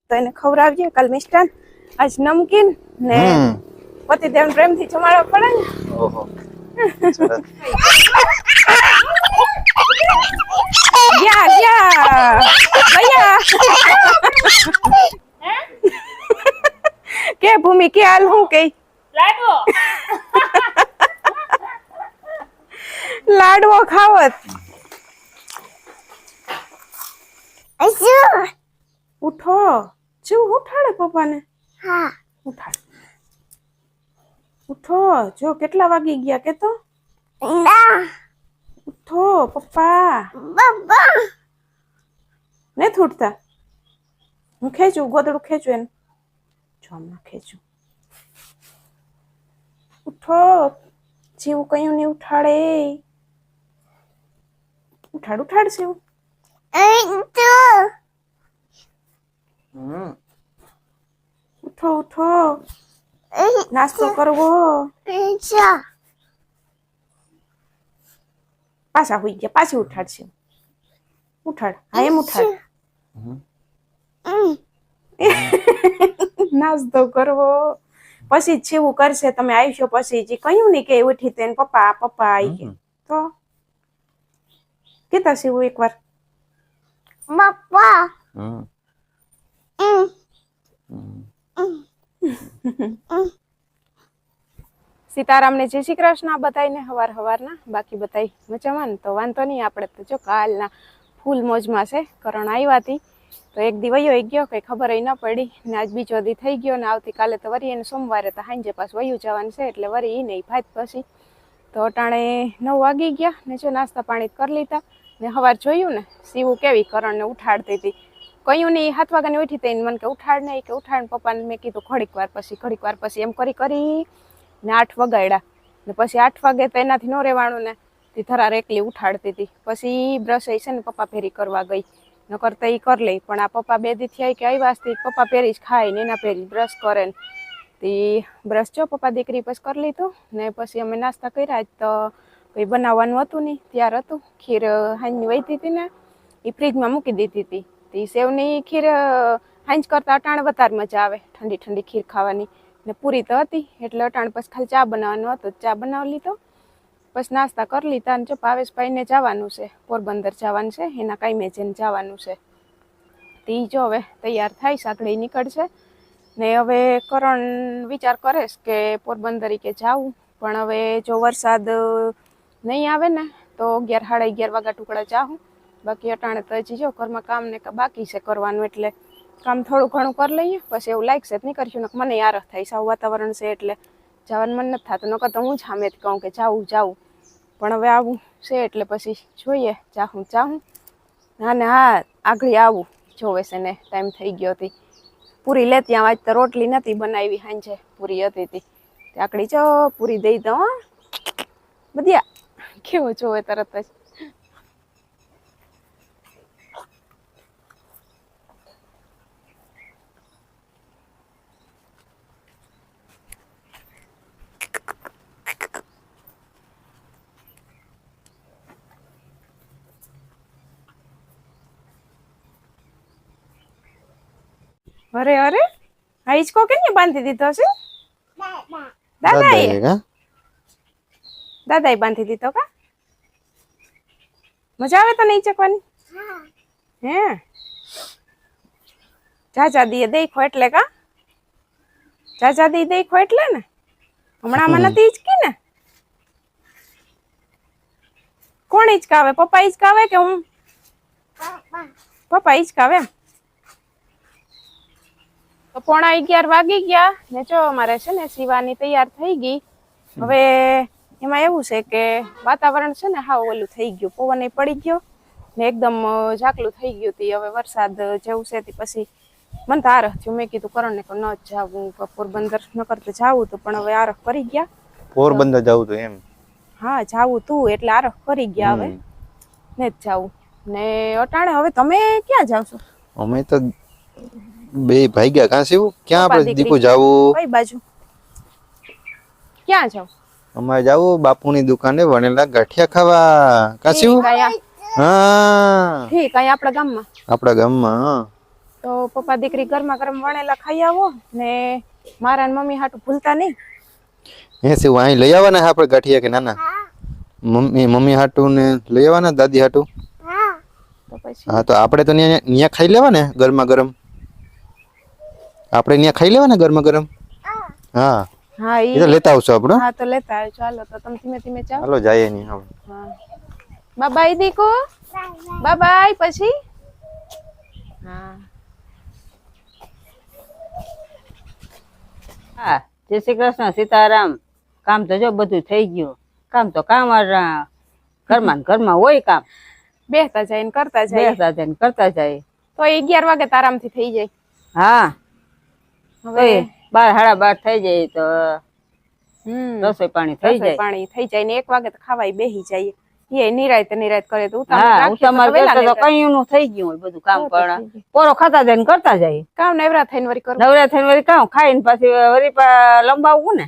તો એને ખવડાવજે કાલ મિષ્ટાન આજ નમકીન ને પતિદેવ પ્રેમથી જમાડવા પડે ને. ઓહો ગયા ગયા ભૈયા કે ભૂમિ કે હાલ હું કે લાડવો ખાવત. ઉઠો શું ઉઠાડે પપ્પાને? હા ઉઠાડ. ઉઠો જો કેટલા વાગી ગયા કે તો. ના ઉઠો પપ્પા. બાબા ને ઉઠતા હું ખેંચું ગોદડું ખેંચું એને જો હમણાં ખેંચું. ઉઠો જેવું કયું નહીં ઉઠાડે. ઉઠાડ ઉઠાડ જેવું. ઉઠો ઉઠો નાસ્તો કરવો. પાછા હોઈ ગયા પાછી ઉઠાડશે. ઉઠાડ હા એમ ઉઠાડ. નાસ્તો કરવો પછી જ છેવું કરશે. તમે આવશો પછી જે કયું નહીં કે ઉઠી તેને પપ્પા પપ્પા આવી ગયા તો કેતા શિવું એકવાર બાપા સીતારામને જય શ્રી કૃષ્ણ બધાઈને હવાર હવારના. બાકી બધાય મજામાં ને? તો વાંધો નહીં. આપણે તો જો કાલના ફૂલ મોજમાં છે. કરણ આવ્યા હતી તો એક દી વયો ગયો કઈ ખબર ન પડી ને આજ બીજો દી થઈ ગયો ને આવતીકાલે તો વરી એને સોમવારે તો સાંજે પાછું વયું જવાનું છે એટલે વરી નહીં ભાત પછી તો અટાણે 9 વાગી ગયા ને જો નાસ્તા પાણી કરી લીધા ને હવાર જોયું ને સીવું કેવી કરણને ઉઠાડતી હતી. કયું નહીં 7 વાગ્યાની ઉઠી હતી મને કે ઉઠાડ નહીં કે ઉઠાડ. પપ્પાને મેં કીધું ઘડીક વાર પછી એમ કરી કરી ને 8 વગાડ્યા ને પછી 8 વાગે તો એનાથી ન રહેવાનું ને તે થરાર એકલી ઉઠાડતી હતી. પછી બ્રશ છે ને પપ્પા ફેરી કરવા ગઈ નકર તો એ કરી લઈ પણ આ પપ્પા 2 દી થયા કે આવ્યા પપ્પા પેરી જ ખાય ને એના પેરી બ્રશ કરે ને તે બ્રશ જો પપ્પા દીકરી પછી કરી લીધું ને પછી અમે નાસ્તા કર્યા તો કંઈ બનાવવાનું હતું નહીં. ત્યાર હતું ખીર હાંજની વહીતી હતી ને એ ફ્રીજમાં મૂકી દીધી હતી. તે સેવની ખીર હાંજ કરતાં અટાણે વધારે મજા આવે ઠંડી ઠંડી ખીર ખાવાની ને પૂરી તો હતી એટલે અટાણે પછી ખાલી ચા બનાવવાનો હતો. ચા બનાવી લીધો પછી નાસ્તા કરી લીધા ને જો ભાવેશભાઈને જવાનું છે પોરબંદર જવાનું છે એના કાંઈ જઈને જવાનું છે. તે જો હવે તૈયાર થાય સાંકળી નીકળશે ને હવે કરણ વિચાર કરે કે પોરબંદર કે જાવું પણ હવે જો વરસાદ નહીં આવે ને તો 11 સાડા 11 વાગ્યા ટુકડા જાઉં. બાકી અટાણે તો હજી જો ઘરમાં કામ ને બાકી છે કરવાનું એટલે કામ થોડું ઘણું કરી લઈએ પછી એવું લાગશે નહીં કરશું ને મને યાર થાય સાવ વાતાવરણ છે એટલે જવાનું મન નથી થતું. નકર તો હું જ સામેથી કહું કે જાવું પણ હવે આવું છે એટલે પછી જોઈએ જાઉં હા ને હા આગળ આવું જોવે છે ને ટાઈમ થઈ ગયો હતી. પૂરી લે ત્યાં આજ તો રોટલી નથી બનાવી સાંજે પૂરી હતી આકડી જો પૂરી દઈ દઉં. હા બધિયા કેવો જોવે તરત જ. અરે અરે આ હિંચકો કેને બાંધી દીધો છે? દાદાએ બાંધી દીધો કા? મજા આવે તને હિંચકવાની? હે જાજા દીએ દેખો એટલે કા? જાજા દી દેખો એટલે ને હમણાંમાં નથી હિંચકી ને? કોણ હિંચકાવે? પપ્પા હિંચકાવે કે હું? પપ્પા હિંચકાવે. તો 11:15 વાગી ગયા ને જો અમારે છે ને શિવાની તૈયાર થઈ ગઈ. હવે એમાં એવું છે કે વાતાવરણ છે ને હાવ ઓલું થઈ ગયું પવન પડી ગયો ને એકદમ ઝાકલું થઈ ગયું હતી. હવે વરસાદ જેવું છે પછી મને તો આરહ થયું. મેં કીધું કરણ ને કે ન જાવું પોરબંદર ન કરતા જાવું તો પણ હવે આરહ કરી ગયા. પોરબંદર જાવું તો એમ? હા જાવું તું એટલે આરહ કરી ગયા હવે ને જ જાવું ને અટાણે. હવે તમે ક્યાં જાવ છો? અમે તો બે ભાઈ ગયા. કાં સીવું ક્યાં આપણે દીપુ જાવું? કઈ બાજુ ક્યાં જાવ? અમારે જાવું બાપુની દુકાને વણેલા ગાંઠિયા ખાવા. કાં સીવું? હા ઠીક. અહીંયા આપણા ગામમાં? આપણા ગામમાં. તો પપ્પા દીકરી ગરમા ગરમ વણેલા ખાઈ આવો ને મારા ને મમ્મી હાટું ભૂલતા નહીં. હે શિવ અહીં લઈ આવવાના છે આપણે ગાંઠિયા કે નાના? મમ્મી હાટું ને લઈ આવવાના, દાદી હાટું? તો પછી હા તો આપણે તો ન્યા ખાઈ લેવા ને ગરમા ગરમ. આપણે ન્યા ખાઈ લેવા ને ગરમા ગરમ. હા હા એ તો લેતા આવશો આપણે. હા તો લેતા આવજો. ચાલો તો તમે ધીમે ધીમે જાઓ. હાલો જાય નહીં હવે. હા બાય દીકો, બાય પછી. હા હા, જય શ્રી કૃષ્ણ, સીતારામ. કામ તો જો બધું થઈ ગયું. કામ તો કામ ઘરમાં ને ઘરમાં હોય કામ. બેસતા જાય ને કરતા જાય. બેસતા જાય ને કરતા જાય. તો 11 વાગે તો આરામથી થઈ જાય. હા હવે 12 સાડા 12 થઈ જાય તો રસોઈ પાણી થઈ રસોઈ જાય. પાણી થઈ જાય ને 1 વાગે તો ખાવાય બેહી જાય. એ નિરાયત કરે તો હા, ઉતામળ કરતા તો કયું નું થઈ ગયું હોય બધું કામ. પણ પોરો ખાતા જાય ને કરતા જાય. કામ નવરા થઈને વરી કરો. નવરા થઈને વળી કામ ખાઈને પાછી વળી લંબાવવું ને.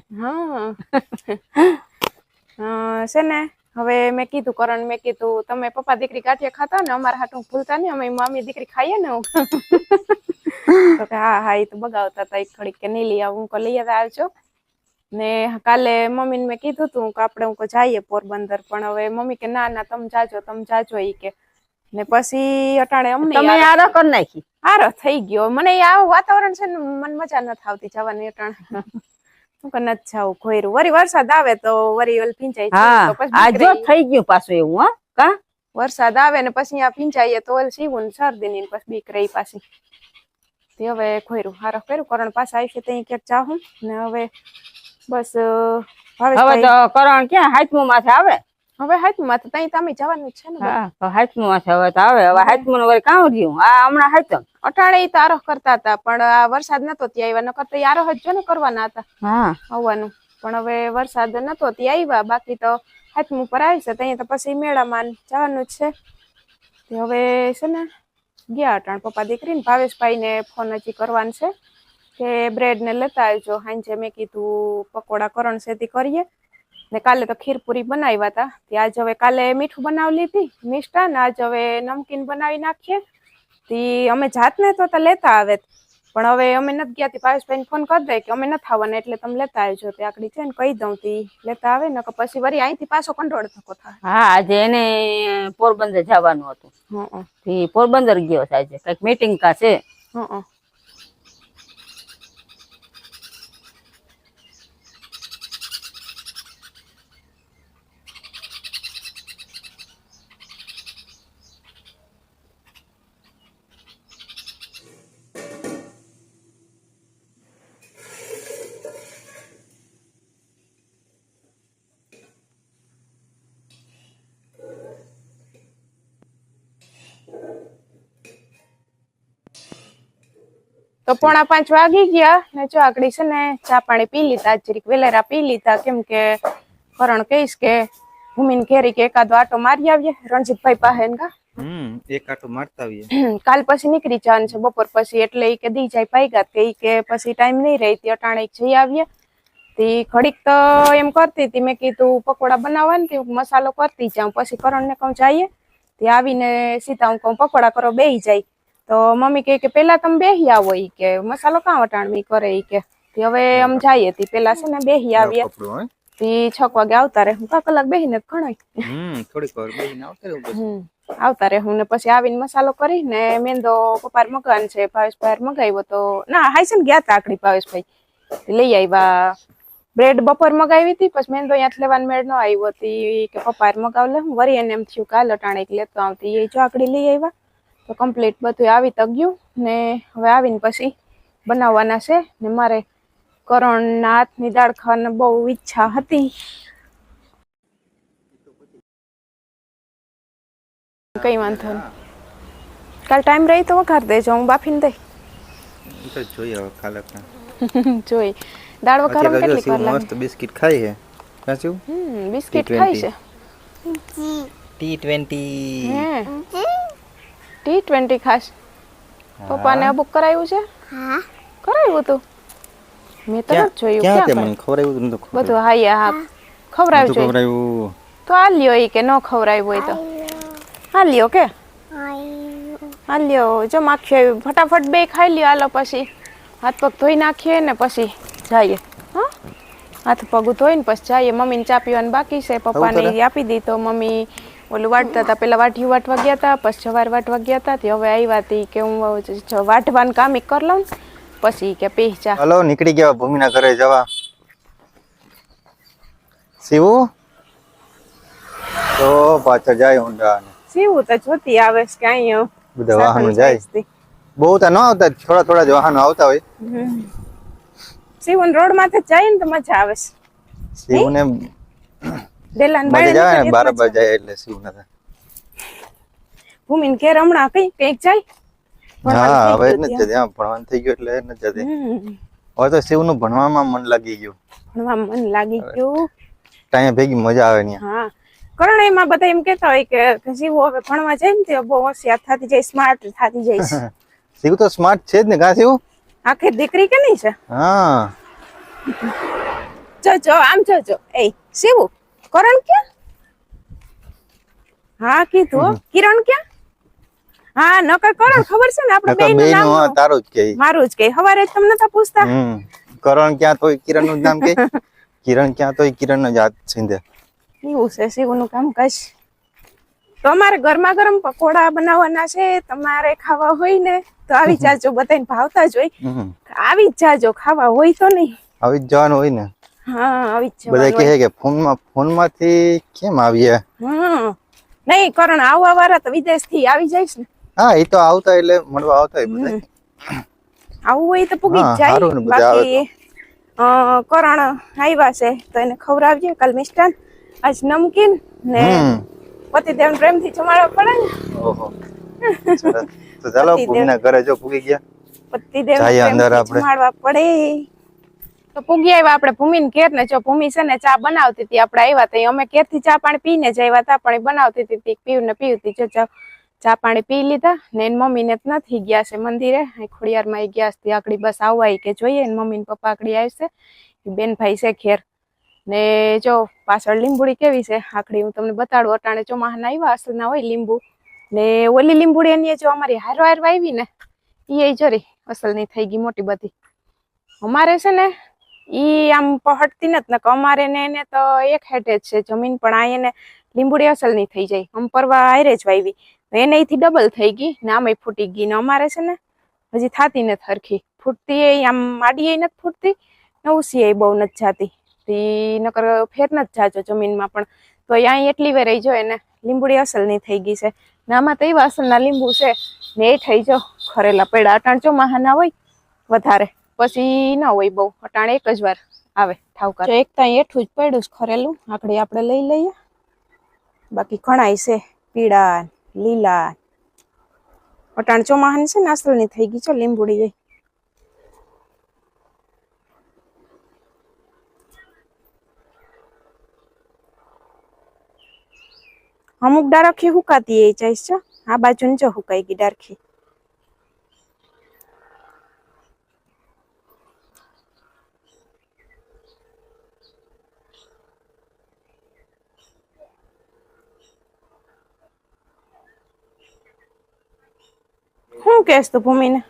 હા છે ને. હવે મેં કીધું કરણ, મેં કીધું તમે પપ્પા દીકરી ગાંઠિયા ખાતા ને અમારા હાટું ભૂલતા નહીં, અમે મમ્મી દીકરી ખાઈએ ને. તો કે હા એ તો બગાવતા હતા એક ઘડીક કે નહીં લઈ આવું. હું લઈ આવજો ને. કાલે મમ્મીને મેં કીધું તું કે આપણે જઈએ પોરબંદર, પણ હવે મમ્મી કે ના તમે જાજો ઈ કે. ને પછી અટાણે અમને તમે આરો કરી નાખી. આરો થઈ ગયો. મને આવું વાતાવરણ છે ને મને મજા નથી આવતી જવાની અટાણે. હું કે નથી જાવું ઘોયરું. વરી વરસાદ આવે તો વરી ઓલ ભીંજાય. હા આ જો થઈ ગયું પાછું એવું. હા કા વરસાદ આવે ને પછી આ ભીંજાઈએ તો ઓલ સીવું શરદી ની પછી બીક રહી પાછી. તે હવે ઘોયરું હારો કર્યું. કરણ પાછા આવી છે ત્યાં ક્યાંક જાહું ને. હવે બસ હવે તો કરણ ક્યાં હાથમું માથે આવે. હવે હાથમું માથે ત્યાં તમે જવાનું છે ને. હા હાથમું માથે હવે તો આવે. હવે હાથમું વળી કામ રહ્યું. આ હમણાં હાથમ અટાણે ઈ તો આરોહ કરતા હતા, પણ આ વરસાદ નતો ત્યાં આવ્યા. નકર તો આરોહ જ જો ને કરવાના હતા. હા આવવાનું. પણ હવે વરસાદ નતો ત્યાં આવ્યા. બાકી તો હાથમું પર આવી છે ત્યાં તો પછી મેળામાં જવાનું જ છે. તે હવે છે ને ગયા અટાણ પપ્પા દીકરીને. ભાવેશભાઈ ને ફોન હજી કરવાનું છે કે બ્રેડ ને લેતા આવજો. હાંજે મેં કીધું પકોડા કરણ સેથી કરીએ ને. કાલે તો ખીરપુરી બનાવ્યા હતા. આજ હવે કાલે મીઠું બનાવી લીધી મિષ્ટાન, આજ હવે નમકીન બનાવી નાખીએ. તી અમે જાતને તો લેતા આવે, પણ હવે અમે નથી ગયા. ભાવેશભાઈ ફોન કરી દે કે અમે નથી આવવાના એટલે તમે લેતા આવજો. તે આકડી છે ને કહી દઉં તી લેતા આવે ને. પછી વરી અહીંથી પાછો કંટ્રોલ થકો થાય. હા આજે એને પોરબંદર જવાનું હતું. પોરબંદર ગયો છે આજે. કઈક મીટિંગ કા છે. તો 4:45 વાગી ગયા ને. જો આકડી છે ને ચા પાણી પી લીધા. જરીક વેલેરા પી લીધા. કેમ કે કરણ કહીશ કે ભૂમિને ઘેરી કે એકાદો આટો મારી આવીએ રણજીતભાઈ પાસે ને. એક આટો મારતા આવીએ. કાલ પછી નીકળી જવાનું છે બપોર પછી. એટલે ઈ કે દી જાય ભાઈગાત કે પછી ટાઈમ નહીં રહી. તે અટાણે જઈ આવીએ. તે ઘડીક તો એમ કરતી હતી. મેં કીધું પકોડા બનાવવાની મસાલો કરતી જાઉં. પછી કરણ ને કહું જઈએ. તે આવીને સીધા હું કહું પકોડા કરો બેહી જાય. તો મમ્મી કે પેલા તમે બેહી આવો ઈ કે મસાલો કાં વટાણવી કરે ઈ કે. હવે આમ જઈએ તી પેલા છે ને બેહી આવીએ. તી 6 વાગે આવતા રહે. હું કલાક બેહીને ઘણાય. થોડીક વાર બેહીને આવતા રહે હું ને. પછી આવીને મસાલો કરી ને મેંદો પપ્પાર મગવાન છે. ભાવેશભાઈ મગાવ્યો તો ના હાઈ છે ને ગયા તા આકડી ભાવેશભાઈ લઈ આવ્યા. બ્રેડ બપોર મગાવી હતી. પછી મેંદો અહીંયા લેવાનો મેળ ન આવ્યો હતી કે પપ્પાએ મગાવ લે. વરી એને એમ થયું કાલ અટાણે એક લેતો આવતી. એ જો આકડી લઈ આવ્યા. તો કમ્પ્લીટ બધું આવી તો ગયું ને. હવે આવીને પછી બનાવવાના છે ને. મારે કરણના હાથની દાળ ખાવાની બહુ ઈચ્છા હતી. કઈ વાંધો નહીં. કાલ ટાઈમ રહી તો વઘાર દેજો. હું બાફીને દઈ જોઈએ હવે કાલે જોઈ. દાળ વઘારમાં કેટલી વાર લાગે. મસ્ત બિસ્કિટ ખાઈ છે. કાચું બિસ્કિટ ખાઈ છે. T20 T20 ખાસ. પપ્પાને બુક કરાવ્યું છે. હા કરાવ્યું તું? મેં તો નથી જોયું. ક્યાં તે મને ખવરાવ્યું નતું. બધું હા ખવરાવ્યું છે. ખવરાવ્યું તો આ લ્યો ઈ કે ન ખવરાવ્યું હોય તો આ લ્યો કે હાલ્યો જો માખી આવી ફટાફટ બે ખાઈ લ્યો હાલો પછી હાથ પગ ધોઈ નાખીએ ને પછી જઈએ હા હાથ પગ ધોઈને પછી જઈએ મમ્મીને ચા પીવાનું બાકી છે પપ્પાને ઈ આપી દી તો મમ્મી ઓલું વાટતા હતા પેલા વાટિયું વાટવા ગયા હતા પછી જવાર વાટવા ગયા હતા તે હવે આવ્યા હતી કે હું વાટવાનું કામ ઈ કરી લઉં પછી કે પી ચા હાલો નીકળી ગયા ભૂમિના ઘરે જવા શિવુ તો પાછા જાય ઊંડા સીવું તો જોતી આવે છે કે અહીંયા બધા વાહનો જાય બહુ તો ન આવતા થોડા થોડા જ વાહનો આવતા હોય સીવન રોડ માંથી જાય ને તો મજા આવે છે શિવને ડેલાન મજા જાય ને બરાબર જાય એટલે શિવ ના ભૂમિન કે હમણાં કઈક જાય હા હવે નથી જતી હા ભણવાનું થઈ ગયું એટલે નથી જતી હવે તો શિવ નું ભણવામાં મન લાગી ગયું ભણવામાં મન લાગી ગયું ત્યાં ભેગી મજા આવે ને હા કરણ એમાં બધા એમ કેતા હોય કે શિવ હવે ભણવા જાય ને તે બહુ હોશિયાર થતી જાય સ્માર્ટ થતી જાય શિવ તો સ્માર્ટ છે જ ને કા શિવ આખી દીકરી કે નહીં છે હા જો આમ જો એ શિવ કરણ ક્યાં હા કીધું કિરણ ક્યાં હા નકર કરણ ખબર છે ને આપણે બેયનું બે નામ નું તારું જ કે મારું જ કે હવારે તમને નતા પૂછતા કરણ ક્યાં તોય કિરણ નું નામ કે કિરણ ક્યાં તોય કિરણ નો જાત સિંધે એવું છે શિવનું કામ કશ તો અમારે ગરમા ગરમ પકોડા બનાવવાના છે તમારે ખાવા હોય ને તો આવી જાજો બધાને ભાવતા જ હોય આવી જ જાજો ખાવા હોય તો નહીં આવી જ જવાનું હોય ને હા આવી જ બધા જવાનું કહે કે ફોન માંથી કેમ આવીએ નહીં કરણ આવવા વાળા તો વિદેશ થી આવી જઈશ ને હા એ તો આવતા એટલે મળવા આવતા હોય બધા આવું હોય તો પૂગી જ હા, જાય હારું ને બધા આવે બાકી કરણ આવ્યા છે તો એને ખવડાવજે કાલ મિષ્ટાન આજ નમકીન ને પતિદેવ પ્રેમ થી જમાડવા પડે ને ઓહો સરસ. તો ચાલો ભૂમિના ઘરે જો પૂગી ગયા પતિદેવ જઈએ અંદર પ્રેમથી આપણે. જમાડવા પડે તો પૂગી આવ્યા આપણે ભૂમિને ઘેર ને જો ભૂમિ છે ને ચા બનાવતી હતી આપણે આવ્યા તો અમે ઘેર થી ચા પાણી પીને જ આવ્યા હતા પણ એ બનાવતી હતી પીવતી જો ચા પાણી પી લીધા ને એની મમ્મીને નથી ગયા છે મંદિરે ખોડિયારમાં એ ગયા છે આકડી બસ આવવા કે જોઈએ ને મમ્મી ને પપ્પા આકડી આવશે બેન ભાઈ છે ઘેર ને જો પાછળ લીંબુડી કેવી છે આકડી હું તમને બતાડું અટાણે ચોમાહાના આવ્યા અસલના હોય લીંબુ ને ઓલી લીંબુડી એની જો અમારી હારો આવી ને એ જરી અસલની થઈ ગઈ મોટી બધી અમારે છે ને ઈ આમ પહટતી નથી ને અમારે ને એને તો એક હેઠે જ છે જમીન પણ આ એને લીંબુડી અસલની થઈ જાય આમ પરવા હારે જ વાવી એને અહીંથી ડબલ થઈ ગઈ ને આમ ફૂટી ગઈ ને અમારે છે ને હજી થાતી નથી હરખી ફૂટતી એ આમ આડી નથી ફૂટતી ને ઉસી બહુ નથી જાતી નકર ફેર નથી જાજો જમીનમાં પણ તો અહીં એટલી વાર રહી જો એને લીંબુડી અસલની થઈ ગઈ છે ને આમાં તો એવા અસલના લીંબુ છે ને એ થઈ જો ખરેલા પેડા અટાણ ચોમાહાના હોય વધારે પછી ના હોય બહુ અટાણ એક જ વાર આવે ઠાવકા એક ત્યાં એઠું જ પડ્યું છે ખરેલું આકડી આપણે લઈ લઈએ બાકી ઘણાય છે પીળા લીલા અટાણ ચોમાહાની છે ને અસલની થઈ ગઈ છે લીંબુડી એ અમુક ડારખી હુકાતી એ જાય છે આ બાજુ જો હુકાઈ ગઈ ડારખી શું કહેશ તું ભૂમિને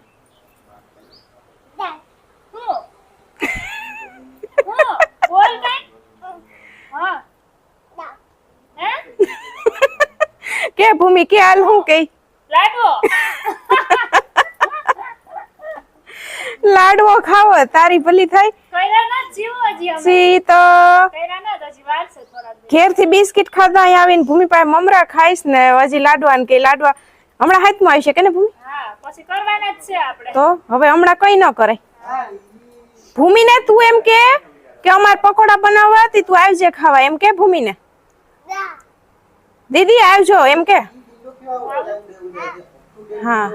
કે ભૂમિ કે હાલ હું કઈ લાડવો ખાવો તારી ભલી થાય સી તો ઘેર થી બિસ્કિટ ખાધા અહીં આવીને ભૂમિ પાસે મમરા ખાઈશ ને હજી લાડવા ને કે લાડવા હમણાં હાથમાં આવશે કે ને ભૂમિ તો હવે હમણાં કઈ ન કરાય ભૂમિને તું એમ કે અમાર પકોડા બનાવવા હતી તું આવજે ખાવા એમ કે ભૂમિને દીદી આવજો એમ કે હા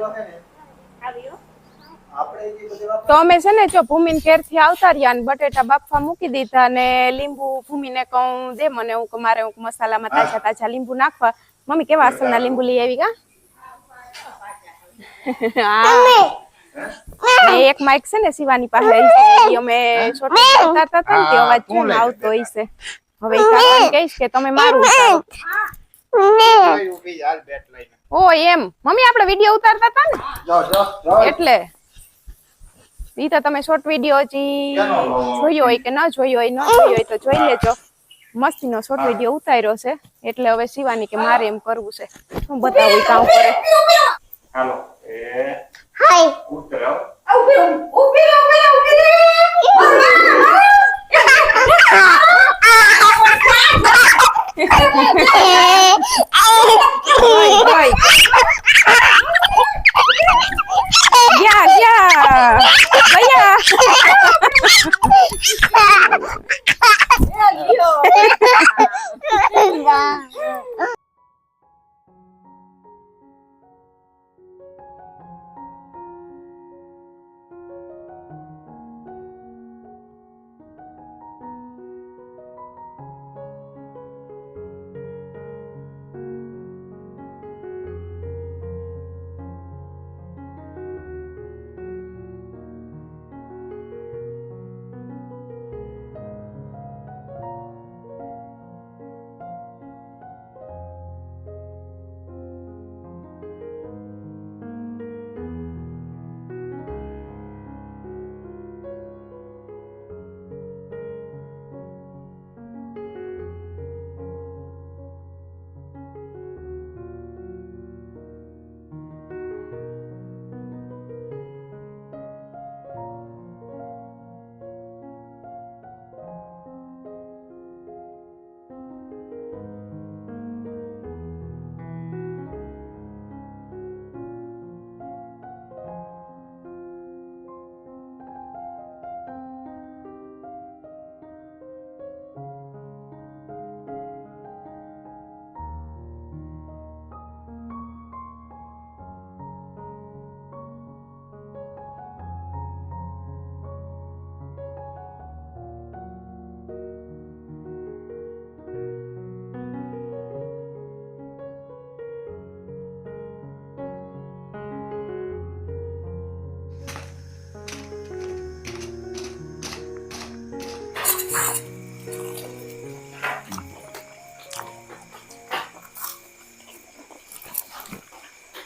તો અમે છે ને જો ભૂમિને ઘેર થી આવતા રહ્યા ને બટેટા બાફવા મૂકી દીધા ને લીંબુ ભૂમિને કહું દે મને હું મારે મસાલામાં તાજા તાજા લીંબુ નાખવા મમ્મી કેવા અસલના લીંબુ લઈ આવી કા એક માઇક છે ને શિવાની પાસે અમે શોટિંગ કરતા હતા ને તે અવાજ કેમ આવતો હોય છે હવે કહીશ કે તમે મારું ઓ એમ મમ્મી આપણે વિડીયો ઉતારતા હતા ને એટલે ઈ તો તમે શોર્ટ વિડીયો હજી જોયો હોય કે ન જોયો હોય ન જોયો હોય તો જોઈ લેજો મસ્તીનો શોર્ટ વિડીયો ઉતાર્યો છે એટલે હવે શિવાની કે મારે એમ કરવું છે હું બતાવું કામ કરે હાલો હાય ઉતરો ગયા ગયા ગયા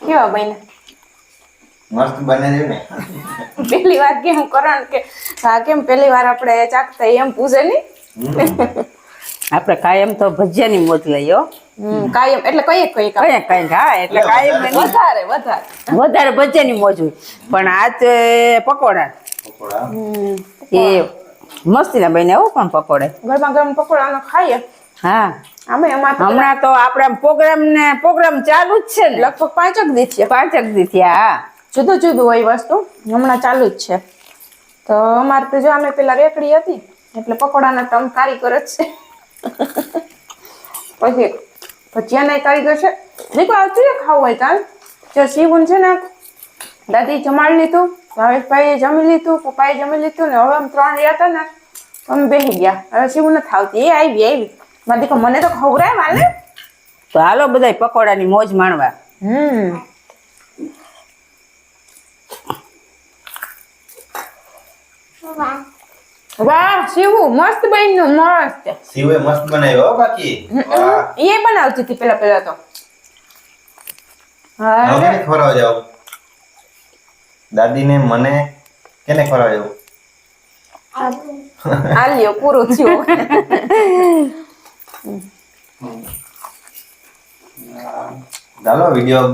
કેવા બન્યા મસ્ત બને છે ને પહેલી વાર કેમ કરણ કે હા કેમ પહેલી વાર આપણે ચાખતા એમ પૂછે નહીં આપણે કાયમ તો ભજીયાની મોજ લઈએ કાયમ એટલે કઈ કઈ કઈ કઈ હા એટલે કાયમ એની વધારે વધારે વધારે ભજીયાની મોજ હોય પણ આજ પકોડા પકોડા એ મસ્તીના બન્યા હો પણ પકોડા ગરમા ગરમ પકોડાનો ખાઈએ હા અમે એમાં તો હમણાં તો આપણા પ્રોગ્રામ ચાલુ જ છે ને લગભગ 5 દી છે 5 દી થયા હા જુદું જુદું હોય વસ્તુ હમણાં ચાલુ જ છે તો અમારે તો જો અમે પેલા રેકડી હતી એટલે પકોડાના તો અમે કારીગર જ છે પછી ભજીયાના કારીગર છે દેખો આવતું ને ખાવું હોય કાલ જો શિવન છે ને દાદી જમાડી લીધું ભાવેશભાઈએ જમી લીધું પપ્પાએ જમી લીધું ને હવે અમે 3 રહ્યા હતા ને તો અમે બેસી ગયા હવે શિવ નથી આવતી એ આવી મારે દીકરો મને તો ખવડાય માને તો હાલો બધાય પકોડાની મોજ માણવા વાહ શિવુ મસ્ત બન્યું મસ્ત સીવે મસ્ત બનાવ્યો હો બાકી વાહ એ બનાવતી હતી પેલા તો હા હવે કેને ખવડાવવા જાવ દાદીને મને કેને ખવડાવવા જાવ આ લ્યો પૂરું થયું ચાલો વિડિયો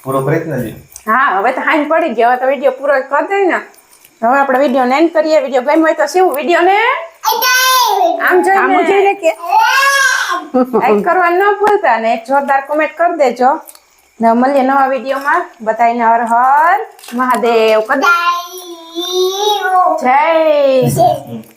પૂરો કરી જ નથી હા હવે તો હાઈ પડી ગયો હવે તો વિડીયો પૂરો કરી દઈ ને હવે આપણે વિડીયો એન્ડ કરીએ વિડીયો ગમ્યો હોય તો શિવ વિડીયો ને આમ જોઈને કે લાઈક કરવાનું ન ભૂલતા ને એક જોરદાર કોમેન્ટ કરી દેજો ને મળીએ નવા વિડીયોમાં બધાને હર હર મહાદેવ કદી જય